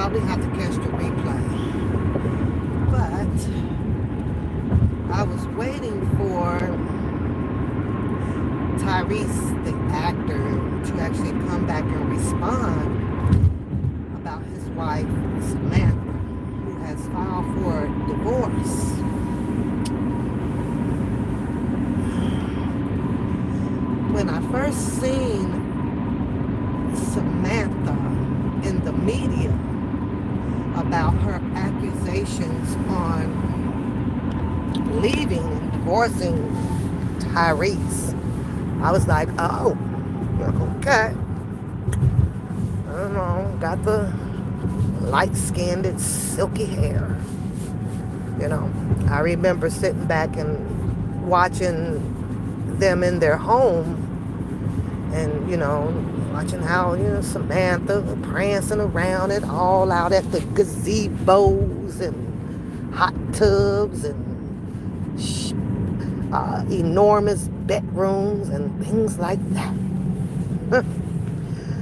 probably have to catch the replay. But I was waiting for Tyrese, the actor, to actually come back and respond about his wife, Samantha, who has filed for divorce. When I first seen Samantha in the media about her accusations on leaving and divorcing Tyrese, I was like, oh, okay. I don't know, got the light-skinned, silky hair. You know, I remember sitting back and watching them in their home and, watching how, Samantha prancing around it all out at the gazebos and hot tubs and enormous bedrooms and things like that.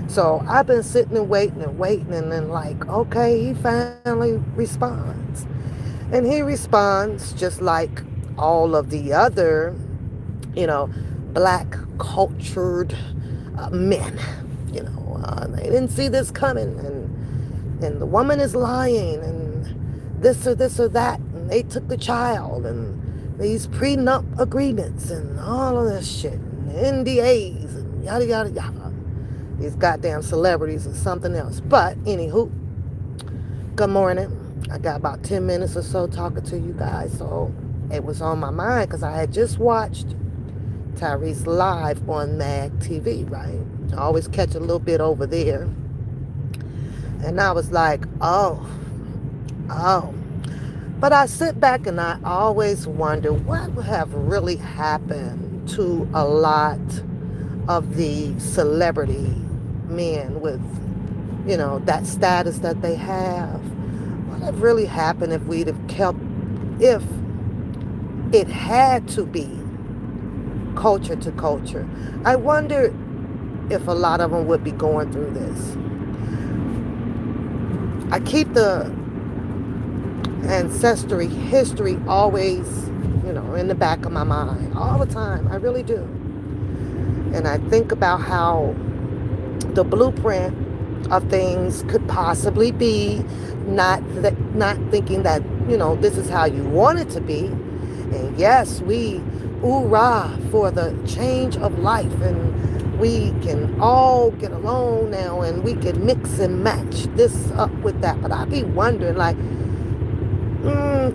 So I've been sitting and waiting and then like, okay, he finally responds. And he responds just like all of the other, black cultured men. They didn't see this coming, and the woman is lying, and this or that, and they took the child, and these prenup agreements, and all of this shit, and NDAs, and yada yada yada. These goddamn celebrities and something else. But anywho, good morning. I got about 10 minutes or so talking to you guys, so it was on my mind because I had just watched Tyrese live on Mag TV, right? I always catch a little bit over there. And I was like, oh. But I sit back and I always wonder what would have really happened to a lot of the celebrity men with, that status that they have. What would have really happened if we'd have kept, if it had to be culture to culture. I wonder if a lot of them would be going through this. I keep the ancestry history always, in the back of my mind all the time. I really do. And I think about how the blueprint of things could possibly be, not thinking that, this is how you want it to be. And yes, we hoorah for the change of life, and we can all get along now, and we can mix and match this up with that. But I be wondering, like,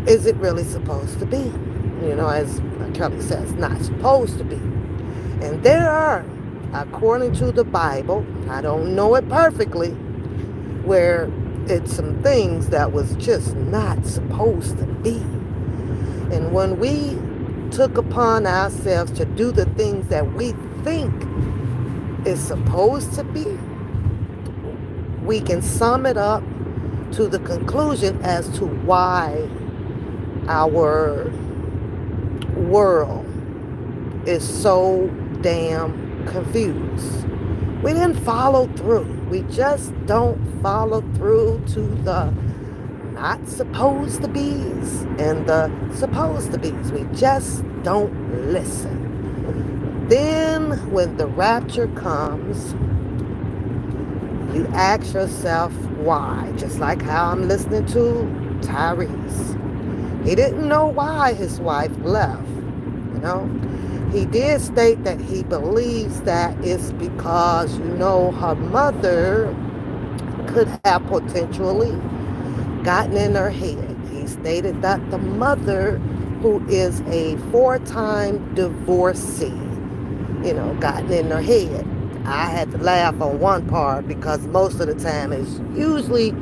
is it really supposed to be? As Kelly says, not supposed to be. And there are, according to the Bible, I don't know it perfectly, where it's some things that was just not supposed to be. And when we took upon ourselves to do the things that we think is supposed to be, we can sum it up to the conclusion as to why our world is so damn confused. We didn't follow through. We just don't follow through to the not supposed to be's and the supposed to be's. We just don't listen. Then when the rapture comes, you ask yourself why. Just like how I'm listening to Tyrese. He didn't know why his wife left. He did state that he believes that it's because, her mother could have potentially gotten in her head. He stated that the mother, who is a 4-time divorcee, gotten in her head. I had to laugh on one part because most of the time it usually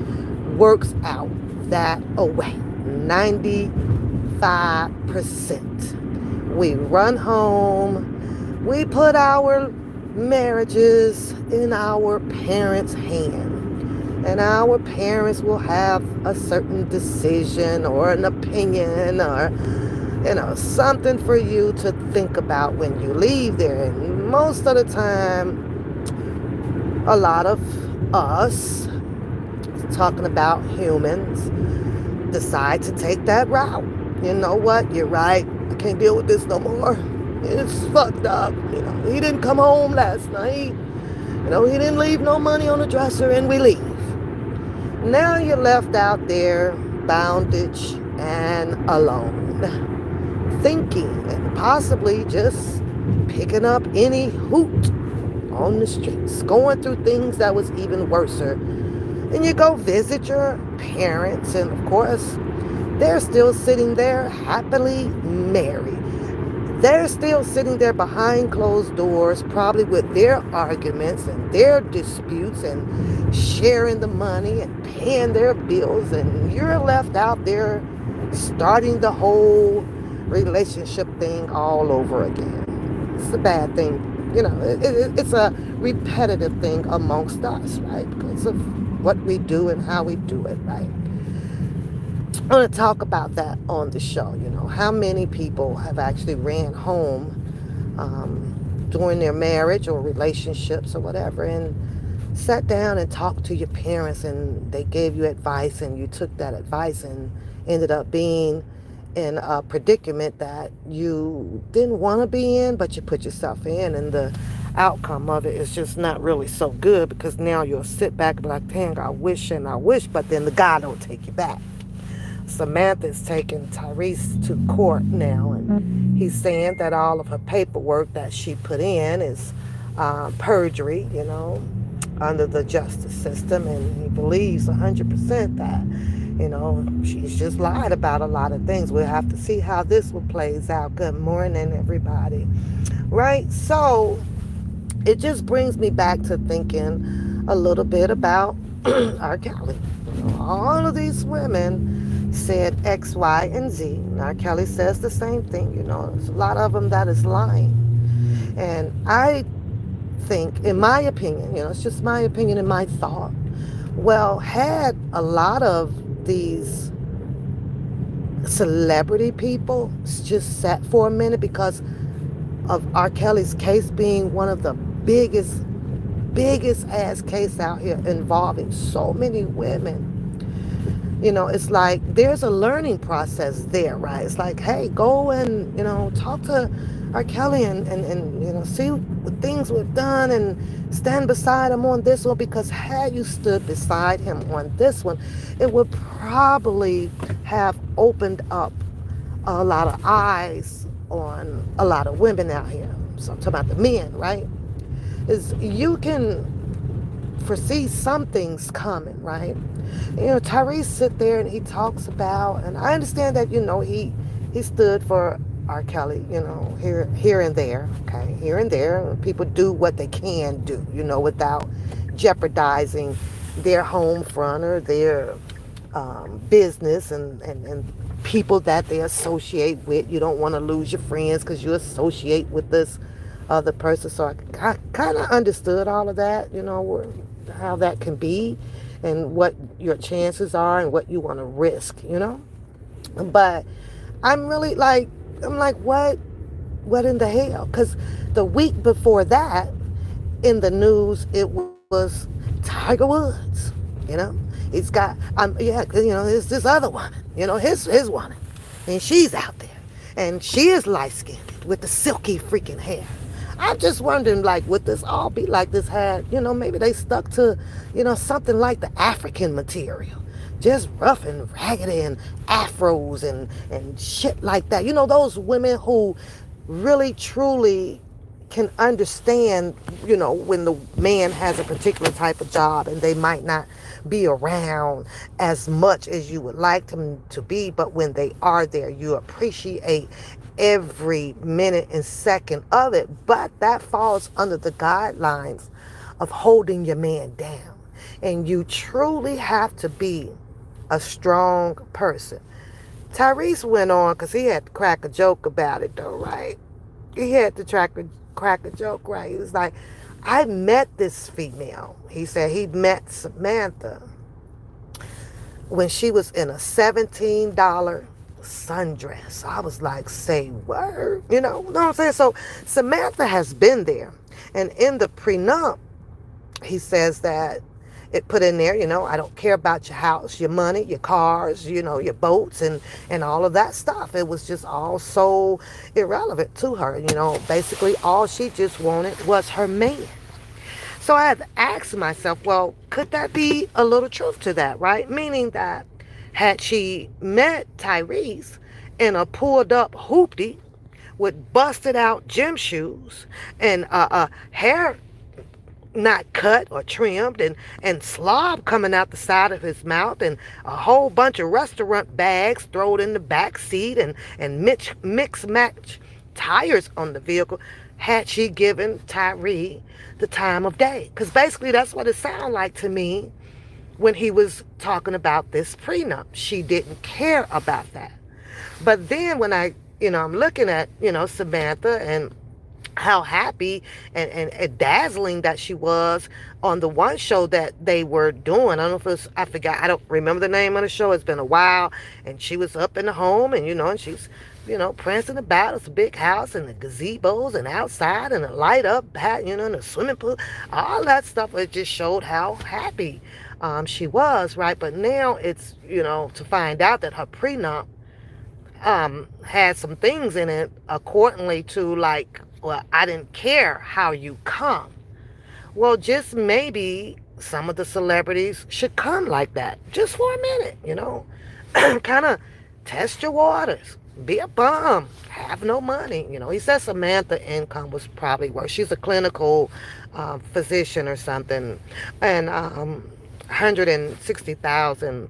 works out that way. 95%. We run home. We put our marriages in our parents' hand. And our parents will have a certain decision or an opinion or, something for you to think about when you leave there. And most of the time, a lot of us, talking about humans, decide to take that route. You know what? You're right. I can't deal with this no more. It's fucked up. He didn't come home last night. He didn't leave no money on the dresser, and we leave. Now you're left out there, bondage and alone, thinking and possibly just picking up any hoot on the streets, going through things that was even worser. And you go visit your parents, and of course, they're still sitting there happily married. They're still sitting there behind closed doors, probably with their arguments and their disputes and sharing the money and paying their bills. And you're left out there starting the whole relationship thing all over again. It's a bad thing. It's a repetitive thing amongst us, right? Because of what we do and how we do it, right? I want to talk about that on the show. How many people have actually ran home during their marriage or relationships or whatever, and sat down and talked to your parents, and they gave you advice, and you took that advice and ended up being in a predicament that you didn't want to be in, but you put yourself in, and the outcome of it is just not really so good, because now you'll sit back and be like, dang, I wish and I wish, but then the guy don't take you back. Samantha's taking Tyrese to court now, and he's saying that all of her paperwork that she put in is perjury, under the justice system, and he believes 100% that, she's just lied about a lot of things. We'll have to see how this one plays out. Good morning, everybody. Right? So it just brings me back to thinking a little bit about R. Kelly. All of these women said X, Y, and Z. R. Kelly says the same thing. There's a lot of them that is lying. And I think, in my opinion, it's just my opinion and my thought, well, had a lot of these celebrity people just sat for a minute, because of R. Kelly's case being one of the biggest ass case out here, involving so many women. It's like there's a learning process there, right? It's like, hey, go and, talk to R. Kelly and see what things were done, and stand beside him on this one, because had you stood beside him on this one, it would probably have opened up a lot of eyes on a lot of women out here. So I'm talking about the men, right? Is you can foresee some things coming, right? Tyrese sit there and he talks about, and I understand that, he stood for R. Kelly, here and there, okay, here and there. People do what they can do, without jeopardizing their home front or their business and people that they associate with. You don't want to lose your friends because you associate with this other person. So I kind of understood all of that, how that can be and what your chances are and what you want to risk, But I'm really like, what in the hell? Because the week before that, in the news, it was Tiger Woods, He's got, there's this other woman, his woman, and she's out there, and she is light-skinned with the silky freaking hair. I'm just wondering, would this all be like this had, maybe they stuck to, something like the African material, just rough and raggedy and afros and shit like that. Those women who really, truly can understand, when the man has a particular type of job and they might not be around as much as you would like them to be, but when they are there, you appreciate every minute and second of it. But that falls under the guidelines of holding your man down. And you truly have to be a strong person. Tyrese went on, because he had to crack a joke about it though, right? He had to crack a joke, right? He was like, I met this female. He said he met Samantha when she was in a $17 sundress. I was like, say word, you know what I'm saying? So Samantha has been there. And in the prenup, he says that it put in there, I don't care about your house, your money, your cars, your boats, and all of that stuff. It was just all so irrelevant to her. Basically all she just wanted was her man. So I had to ask myself, well, could that be a little truth to that, right? Meaning that had she met Tyrese in a pulled up hoopty with busted out gym shoes and hair not cut or trimmed, and slob coming out the side of his mouth, and a whole bunch of restaurant bags thrown in the back seat, and mix match tires on the vehicle, had she given Tyree the time of day? Because basically that's what it sounded like to me when he was talking about this prenup. She didn't care about that. But then when I'm looking at, Samantha, and how happy and dazzling that she was on the one show that they were doing. I don't know if it was, I forgot, I don't remember the name of the show. It's been a while. And she was up in the home, and she's, prancing about. It's a big house and the gazebos and outside and a light up bat, and the swimming pool. All that stuff, it just showed how happy she was, right? But now it's, to find out that her prenup had some things in it accordingly to, like, well, I didn't care how you come. Well, just maybe some of the celebrities should come like that, just for a minute, kind of test your waters, be a bum, have no money. He said Samantha income was probably worse. She's a clinical physician or something, and 160,000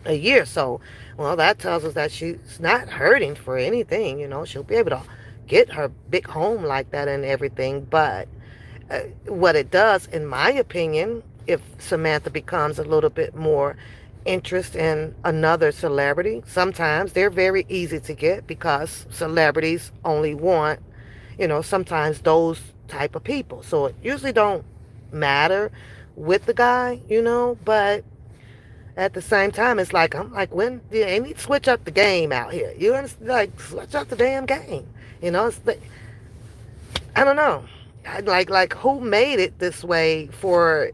a year. So, well, that tells us that she's not hurting for anything. She'll be able to get her big home like that and everything. But what it does, in my opinion, if Samantha becomes a little bit more interest in another celebrity, sometimes they're very easy to get because celebrities only want, sometimes those type of people. So it usually don't matter with the guy, but at the same time, it's like, I'm like, when they need to switch up the game out here. You understand? Like, switch up the damn game. It's like, I don't know. Like who made it this way for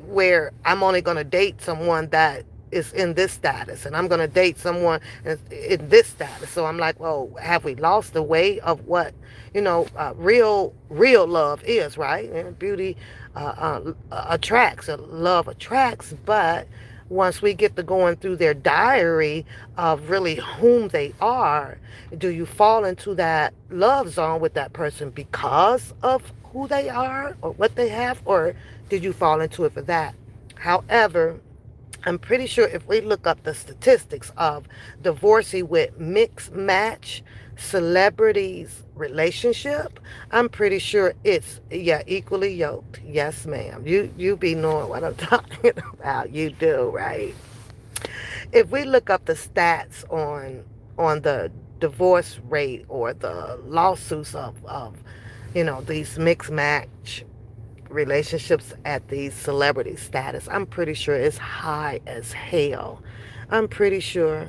where I'm only going to date someone that is in this status, and I'm going to date someone in this status. So I'm like, well, have we lost the way of what, real love is, right? And beauty attracts, love attracts, but once we get to going through their diary of really whom they are, do you fall into that love zone with that person because of who they are or what they have, or did you fall into it for that? However, I'm pretty sure if we look up the statistics of divorcee with mixed match celebrities relationship, I'm pretty sure it's, equally yoked. Yes, ma'am. You be knowing what I'm talking about. You do, right? If we look up the stats on the divorce rate or the lawsuits of these mixed match relationships at these celebrity status, I'm pretty sure it's high as hell. I'm pretty sure.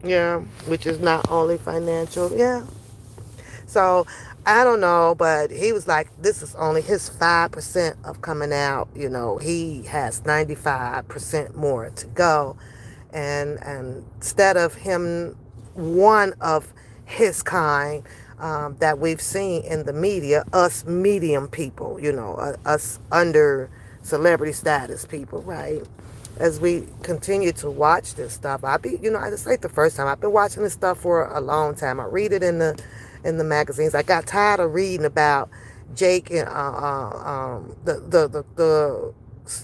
Yeah, which is not only financial. Yeah. So I don't know, but he was like, this is only his 5% of coming out. He has 95% more to go. And instead of him, one of his kind, that we've seen in the media, us medium people, us under celebrity status people, right? As we continue to watch this stuff, it's like the first time. I've been watching this stuff for a long time. I read it in the magazines. I got tired of reading about Jake and the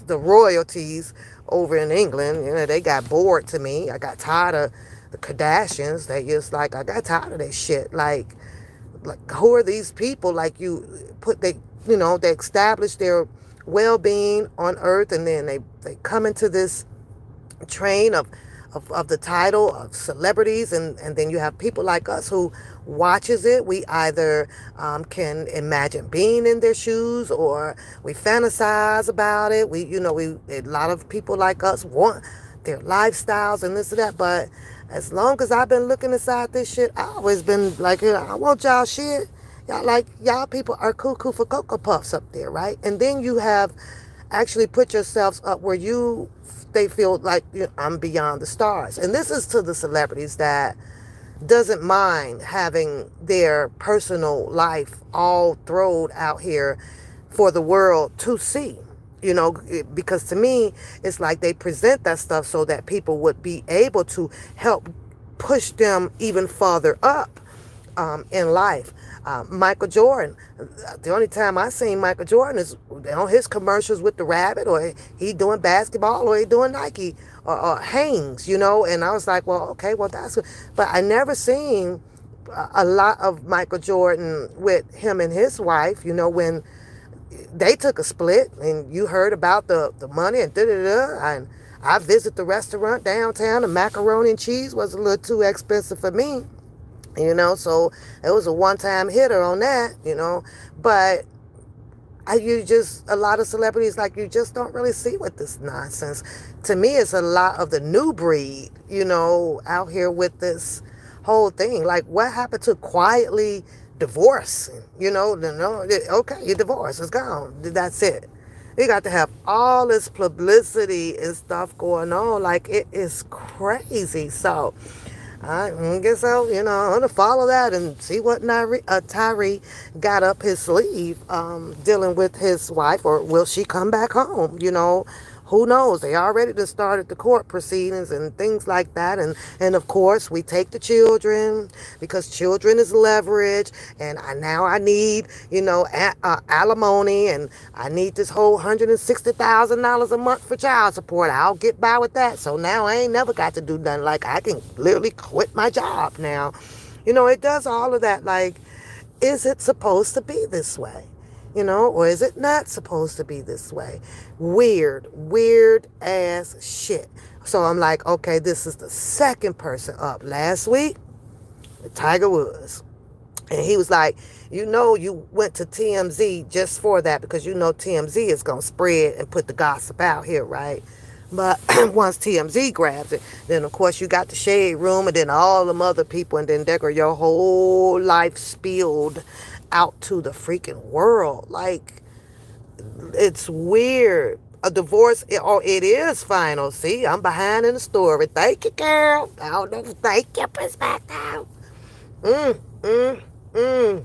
royalties over in England. They got bored to me. I got tired of the Kardashians. They just like, I got tired of that shit. Like who are these people? Like they establish their well-being on earth, and then they come into this train of the title of celebrities, and then you have people like us who watches it. We either can imagine being in their shoes, or we fantasize about it. A lot of people like us want their lifestyles and this and that. But as long as I've been looking inside this shit, I've always been like, I want y'all shit. Y'all people are cuckoo for Cocoa Puffs up there, right? And then you have actually put yourselves up where they feel like, I'm beyond the stars. And this is to the celebrities that doesn't mind having their personal life all thrown out here for the world to see. Because to me, it's like they present that stuff so that people would be able to help push them even farther up in life. Michael Jordan, the only time I seen Michael Jordan is on his commercials with the rabbit, or he doing basketball, or he doing Nike or Hanes, and I was like, well, okay, well, that's good. But I never seen a lot of Michael Jordan with him and his wife, when they took a split, and you heard about the money and da-da-da. And I visit the restaurant downtown, the macaroni and cheese was a little too expensive for me, so it was a one-time hitter on that. But a lot of celebrities, like, you just don't really see with this nonsense. To me, it's a lot of the new breed, out here with this whole thing. Like, what happened to quietly divorcing? Okay, you're divorced, it's gone. That's it. You got to have all this publicity and stuff going on. Like, it is crazy. So I guess so, I'm going to follow that and see what Tyree got up his sleeve dealing with his wife, or will she come back home? Who knows? They already just started the court proceedings and things like that. And of course, we take the children because children is leverage. And now I need, alimony, and I need this whole $160,000 a month for child support. I'll get by with that. So now I ain't never got to do nothing. Like, I can literally quit my job now. It does all of that. Like, is it supposed to be this way? Or is it not supposed to be this way? Weird ass shit. So I'm like, okay, this is the second person up. Last week, Tiger Woods. And he was like, you went to TMZ just for that, because TMZ is going to spread and put the gossip out here, right? But once TMZ grabs it, then of course you got the shade room, and then all them other people, and then there your whole life spilled out to the freaking world. Like, it's weird. A divorce, it is final. See, I'm behind in the story. Thank you, girl. I don't know. Thank you, perspective. Mm, mm, mm.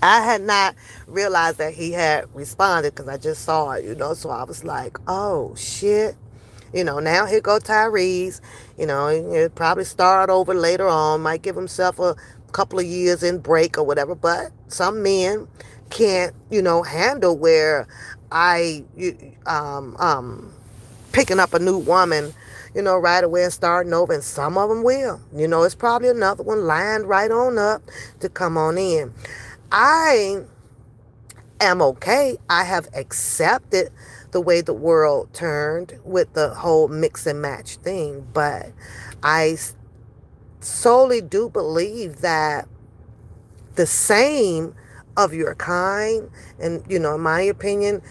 I had not realized that he had responded, because I just saw it, so I was like, oh, shit. Now here go Tyrese. He'll probably start over later on, might give himself a couple of years in break or whatever. But some men can't, handle where picking up a new woman, right away and starting over. And some of them will. It's probably another one lined right on up to come on in. I am okay. I have accepted the way the world turned with the whole mix and match thing. But I solely do believe that the same of your kind, and in my opinion,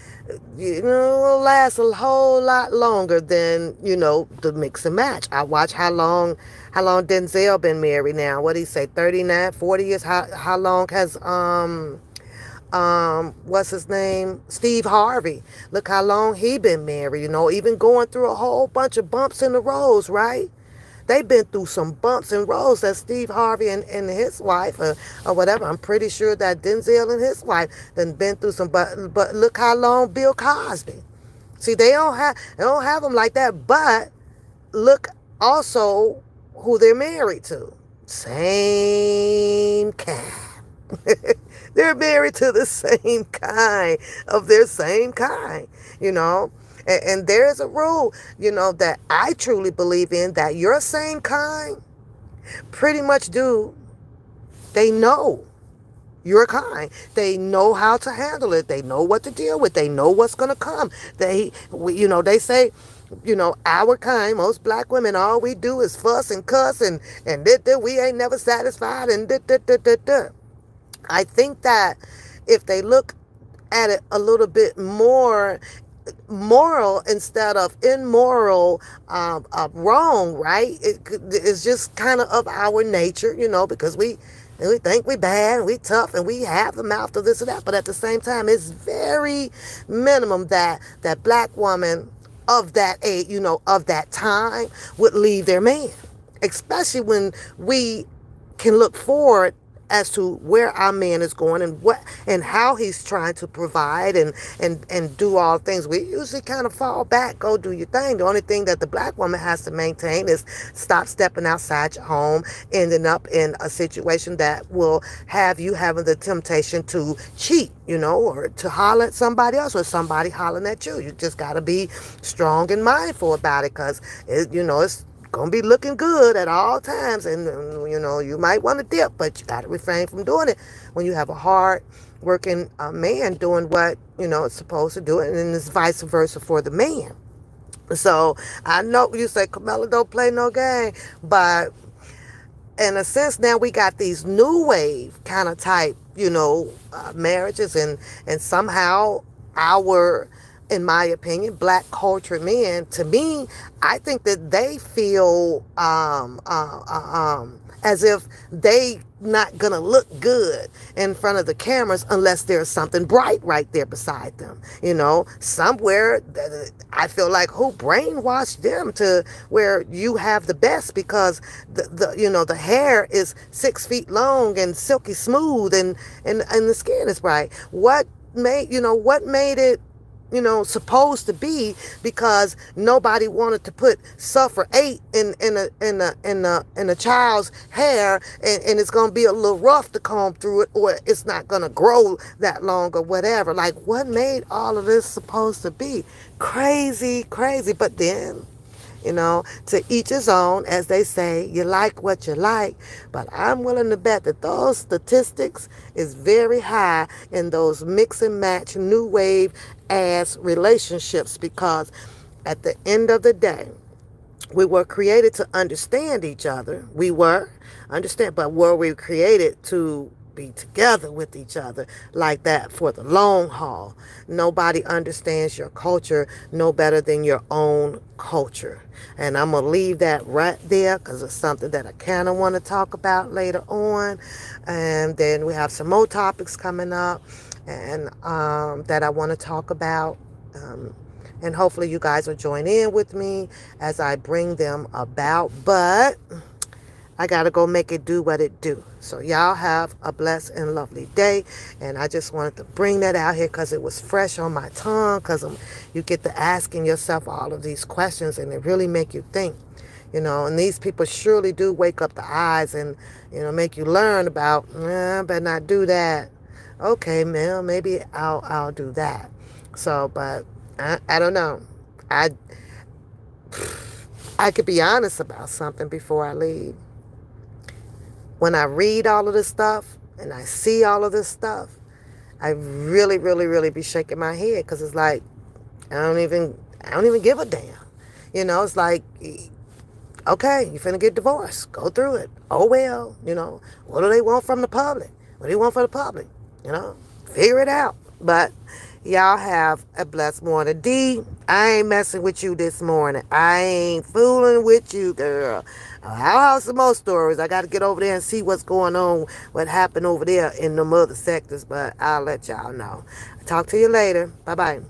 will last a whole lot longer than the mix and match. I watch how long Denzel been married now. What do you say, 39, 40 years? How long has what's his name, Steve Harvey? Look how long he been married. Even going through a whole bunch of bumps in the roads, right? They've been through some bumps and roads, that Steve Harvey and his wife, or whatever. I'm pretty sure that Denzel and his wife done been through some, but look how long Bill Cosby. See, they don't have them like that, but look also who they're married to. Same kind. They're married to the same kind of their same kind, And there's a rule, that I truly believe in, that your same kind pretty much they know your kind. They know how to handle it. They know what to deal with. They know what's going to come. They say, our kind, most black women, all we do is fuss and cuss and we ain't never satisfied and I think that if they look at it a little bit more moral instead of immoral, wrong, right? It's just kind of our nature, because we And we think we bad, we tough, and we have the mouth to this or that. But at the same time, it's very minimum that black woman of that age, of that time would leave their man. Especially when we can look forward as to where our man is going and what and how he's trying to provide and do all things. We usually kind of fall back, go do your thing. The only thing that the black woman has to maintain is stop stepping outside your home, ending up in a situation that will have you having the temptation to cheat, or to holler at somebody else or somebody hollering at you. You just got to be strong and mindful about it, because it's gonna be looking good at all times, and you might want to dip, but you got to refrain from doing it when you have a hard working man doing what it's supposed to do, and then it's vice versa for the man. So I know you say Camilla don't play no game, but in a sense now we got these new wave kind of type marriages, and somehow our, in my opinion, black culture men, to me, I think that they feel as if they not gonna look good in front of the cameras unless there's something bright right there beside them. Somewhere I feel like who brainwashed them to where you have the best because the hair is 6 feet long and silky smooth and the skin is bright. What made it supposed to be, because nobody wanted to put sulfur 8 in a child's hair, and it's gonna be a little rough to comb through it, or it's not gonna grow that long or whatever. Like, what made all of this supposed to be? Crazy, crazy. But then, to each his own, as they say, you like what you like. But I'm willing to bet that those statistics is very high in those mix and match new wave ass relationships, because at the end of the day, we were created to understand each other. But were we created to be together with each other like that for the long haul? Nobody understands your culture no better than your own culture. And I'm going to leave that right there, because it's something that I kind of want to talk about later on. And then we have some more topics coming up and that I want to talk about. And hopefully you guys will join in with me as I bring them about. But I got to go make it do what it do. So y'all have a blessed and lovely day. And I just wanted to bring that out here because it was fresh on my tongue, because you get to asking yourself all of these questions and they really make you think. And these people surely do wake up the eyes and, make you learn about, better not do that. Okay, man, maybe I'll do that. So, but I don't know. I could be honest about something before I leave. When I read all of this stuff and I see all of this stuff, I really, really, really be shaking my head, because it's like I don't even give a damn. It's like, okay, you finna get divorced. Go through it. Oh well, what do they want from the public? What do you want from the public? Figure it out. But y'all have a blessed morning. D, I ain't messing with you this morning. I ain't fooling with you, girl. I'll have some more stories. I got to get over there and see what's going on, what happened over there in the other sectors, but I'll let y'all know. Talk to you later. Bye-bye.